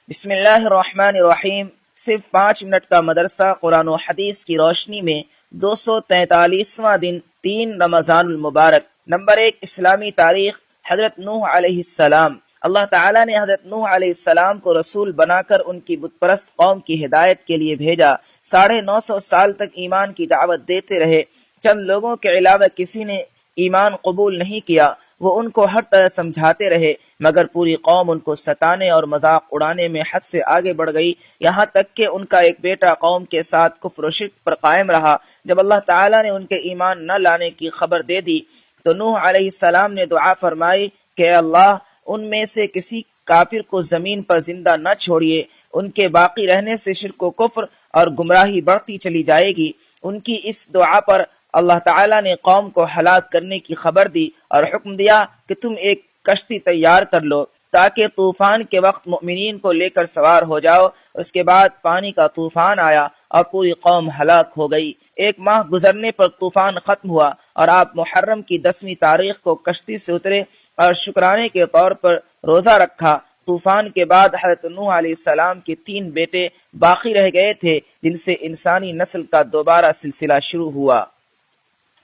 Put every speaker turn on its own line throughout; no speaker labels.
بسم اللہ الرحمن الرحیم۔ صرف 5 منٹ کا مدرسہ قرآن و حدیث کی روشنی میں 243واں دن 3 رمضان المبارک۔ نمبر 1، اسلامی تاریخ۔ حضرت نوح علیہ السلام۔ اللہ تعالیٰ نے حضرت نوح علیہ السلام کو رسول بنا کر ان کی بت پرست قوم کی ہدایت کے لیے بھیجا۔ 950 سال تک ایمان کی دعوت دیتے رہے۔ چند لوگوں کے علاوہ کسی نے ایمان قبول نہیں کیا۔ وہ ان کو ہر طرح سمجھاتے رہے، مگر پوری قوم ان کو ستانے اور مذاق اڑانے میں حد سے آگے بڑھ گئی، یہاں تک کہ ان کا ایک بیٹا قوم کے ساتھ کفر و شرک پر قائم رہا۔ جب اللہ تعالیٰ نے ان کے ایمان نہ لانے کی خبر دے دی تو نوح علیہ السلام نے دعا فرمائی کہ اے اللہ، ان میں سے کسی کافر کو زمین پر زندہ نہ چھوڑیے، ان کے باقی رہنے سے شرک و کفر اور گمراہی بڑھتی چلی جائے گی۔ ان کی اس دعا پر اللہ تعالیٰ نے قوم کو ہلاک کرنے کی خبر دی اور حکم دیا کہ تم ایک کشتی تیار کر لو تاکہ طوفان کے وقت مؤمنین کو لے کر سوار ہو جاؤ۔ اس کے بعد پانی کا طوفان آیا اور پوری قوم ہلاک ہو گئی۔ 1 ماہ گزرنے پر طوفان ختم ہوا اور آپ محرم کی 10ویں تاریخ کو کشتی سے اترے اور شکرانے کے طور پر روزہ رکھا۔ طوفان کے بعد حضرت نوح علیہ السلام کے 3 بیٹے باقی رہ گئے تھے، جن سے انسانی نسل کا دوبارہ سلسلہ شروع ہوا۔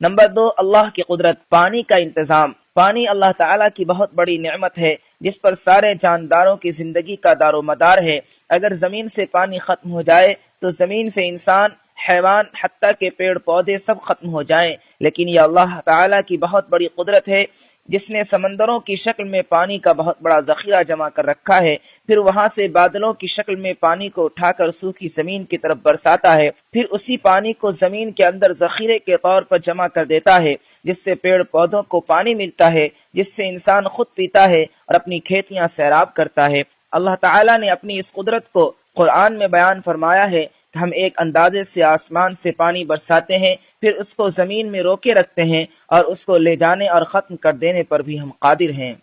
نمبر 2، اللہ کی قدرت۔ پانی کا انتظام۔ پانی اللہ تعالیٰ کی بہت بڑی نعمت ہے جس پر سارے جانداروں کی زندگی کا دار و مدار ہے۔ اگر زمین سے پانی ختم ہو جائے تو زمین سے انسان، حیوان، حتیٰ کہ پیڑ پودے سب ختم ہو جائیں، لیکن یہ اللہ تعالیٰ کی بہت بڑی قدرت ہے جس نے سمندروں کی شکل میں پانی کا بہت بڑا ذخیرہ جمع کر رکھا ہے، پھر وہاں سے بادلوں کی شکل میں پانی کو اٹھا کر سوکھی زمین کی طرف برساتا ہے، پھر اسی پانی کو زمین کے اندر ذخیرے کے طور پر جمع کر دیتا ہے، جس سے پیڑ پودوں کو پانی ملتا ہے، جس سے انسان خود پیتا ہے اور اپنی کھیتیاں سیراب کرتا ہے۔ اللہ تعالیٰ نے اپنی اس قدرت کو قرآن میں بیان فرمایا ہے کہ ہم ایک اندازے سے آسمان سے پانی برساتے ہیں، پھر اس کو زمین میں روکے رکھتے ہیں اور اس کو لے جانے اور ختم کر دینے پر بھی ہم قادر ہیں۔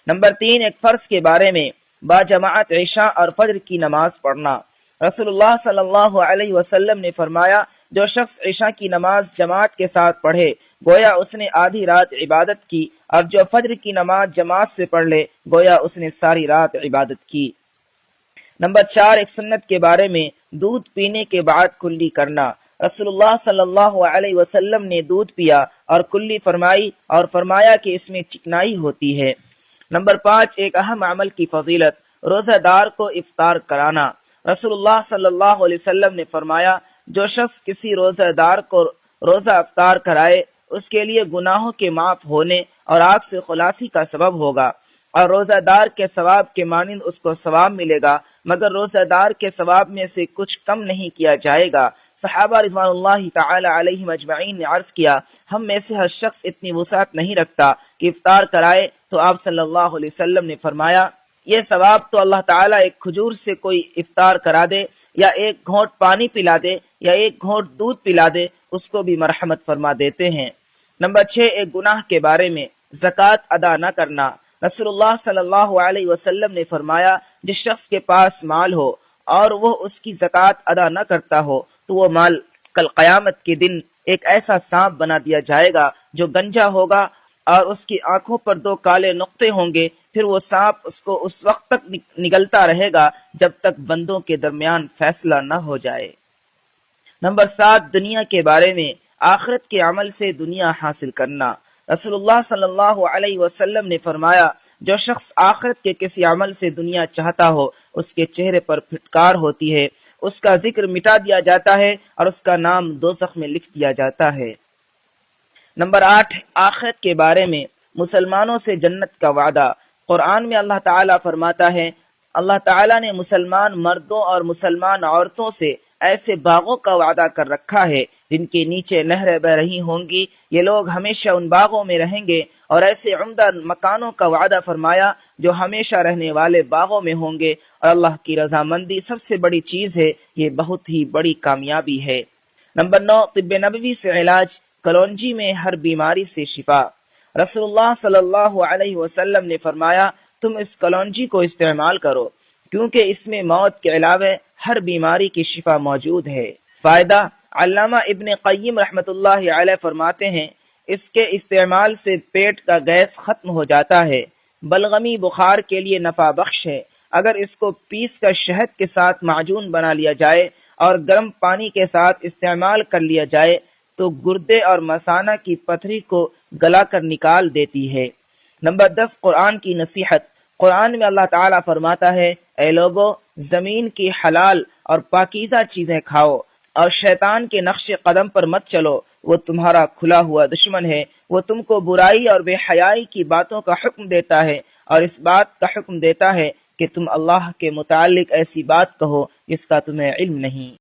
نمبر 3، ایک فرض کے بارے میں۔ باجماعت عشاء اور فجر کی نماز پڑھنا۔ رسول اللہ صلی اللہ علیہ وسلم نے فرمایا، جو شخص عشاء کی نماز جماعت کے ساتھ پڑھے گویا اس نے آدھی رات عبادت کی، اور جو فجر کی نماز جماعت سے پڑھ لے گویا اس نے ساری رات عبادت کی۔ نمبر 4، ایک سنت کے بارے میں۔ دودھ پینے کے بعد کلی کرنا۔ رسول اللہ صلی اللہ علیہ وسلم نے دودھ پیا اور کلی فرمائی اور فرمایا کہ اس میں چکنائی ہوتی ہے۔ نمبر 5، ایک اہم عمل کی فضیلت۔ روزہ دار کو افطار کرانا۔ رسول اللہ صلی اللہ علیہ وسلم نے فرمایا، جو شخص کسی روزہ دار کو روزہ افطار کرائے اس کے لیے گناہوں کے معاف ہونے اور آگ سے خلاصی کا سبب ہوگا، اور روزہ دار کے ثواب کے مانند اس کو ثواب ملے گا، مگر روزہ دار کے ثواب میں سے کچھ کم نہیں کیا جائے گا۔ صحابہ رضوان اللہ تعالی علیہم اجمعین نے عرض کیا، ہم میں سے ہر شخص اتنی وسعت نہیں رکھتا کہ افطار کرائے، تو آپ صلی اللہ علیہ وسلم نے فرمایا، یہ ثواب تو اللہ تعالیٰ ایک کھجور سے کوئی افطار کرا دے، یا ایک گھونٹ پانی پلا دے، یا ایک گھونٹ دودھ پلا دے، اس کو بھی مرحمت فرما دیتے ہیں۔ نمبر 6، ایک گناہ کے بارے میں۔ زکوٰۃ ادا نہ کرنا۔ رسول اللہ صلی اللہ علیہ وسلم نے فرمایا، جس شخص کے پاس مال ہو اور وہ اس کی زکوٰۃ ادا نہ کرتا ہو تو وہ مال کل قیامت کے دن ایک ایسا سانپ بنا دیا جائے گا جو گنجا ہوگا اور اس کی آنکھوں پر 2 کالے نقطے ہوں گے، پھر وہ سانپ اس کو اس وقت تک نگلتا رہے گا جب تک بندوں کے درمیان فیصلہ نہ ہو جائے۔ نمبر 7، دنیا کے بارے میں۔ آخرت کے عمل سے دنیا حاصل کرنا۔ رسول اللہ صلی اللہ علیہ وسلم نے فرمایا، جو شخص آخرت کے کسی عمل سے دنیا چاہتا ہو اس کے چہرے پر پھٹکار ہوتی ہے، اس کا ذکر مٹا دیا جاتا ہے اور اس کا نام دوزخ میں لکھ دیا جاتا ہے۔ نمبر 8، آخرت کے بارے میں۔ مسلمانوں سے جنت کا وعدہ۔ قرآن میں اللہ تعالیٰ فرماتا ہے، اللہ تعالیٰ نے مسلمان مردوں اور مسلمان عورتوں سے ایسے باغوں کا وعدہ کر رکھا ہے جن کے نیچے نہریں بہ رہی ہوں گی، یہ لوگ ہمیشہ ان باغوں میں رہیں گے، اور ایسے عمدہ مکانوں کا وعدہ فرمایا جو ہمیشہ رہنے والے باغوں میں ہوں گے، اور اللہ کی رضامندی سب سے بڑی چیز ہے، یہ بہت ہی بڑی کامیابی ہے۔ نمبر 9، طب نبوی سے علاج۔ کلونجی میں ہر بیماری سے شفا۔ رسول اللہ صلی اللہ علیہ وسلم نے فرمایا، تم اس کلونجی کو استعمال کرو کیونکہ اس میں موت کے علاوہ ہر بیماری کی شفا موجود ہے۔ فائدہ۔ علامہ ابن قیم رحمۃ اللہ علیہ فرماتے ہیں، اس کے استعمال سے پیٹ کا گیس ختم ہو جاتا ہے، بلغمی بخار کے لیے نفع بخش ہے، اگر اس کو پیس کر شہد کے ساتھ معجون بنا لیا جائے اور گرم پانی کے ساتھ استعمال کر لیا جائے تو گردے اور مثانہ کی پتھری کو گلا کر نکال دیتی ہے۔ نمبر 10، قرآن کی نصیحت۔ قرآن میں اللہ تعالیٰ فرماتا ہے، اے لوگو، زمین کی حلال اور پاکیزہ چیزیں کھاؤ اور شیطان کے نقش قدم پر مت چلو، وہ تمہارا کھلا ہوا دشمن ہے، وہ تم کو برائی اور بے حیائی کی باتوں کا حکم دیتا ہے اور اس بات کا حکم دیتا ہے کہ تم اللہ کے متعلق ایسی بات کہو جس کا تمہیں علم نہیں۔